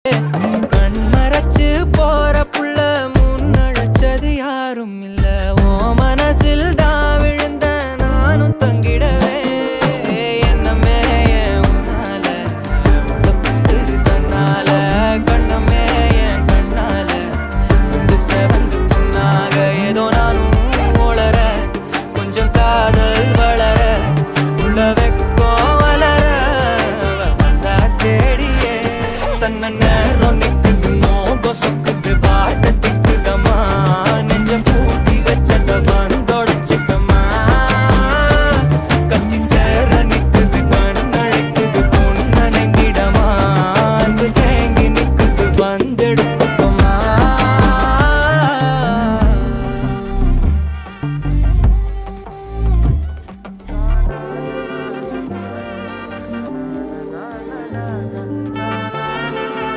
கண் மறைச்சு போற புள்ள முன்னழைச்சது யாரும் இல்ல. ஓ மனசில் தான் விழுந்த நானும் தங்கிடவே என்னமே உன்னால புந்துரு தன்னால கண்ணமே என் கண்ணால வந்து செவந்து புண்ணாக ஏதோ நானும் ஓளற கொஞ்சம் காதல் வளர உள்ள வெக்கோ வளர வந்தா தேடியே தன்ன நேரம் நிக்குது மோகம் சொக்குது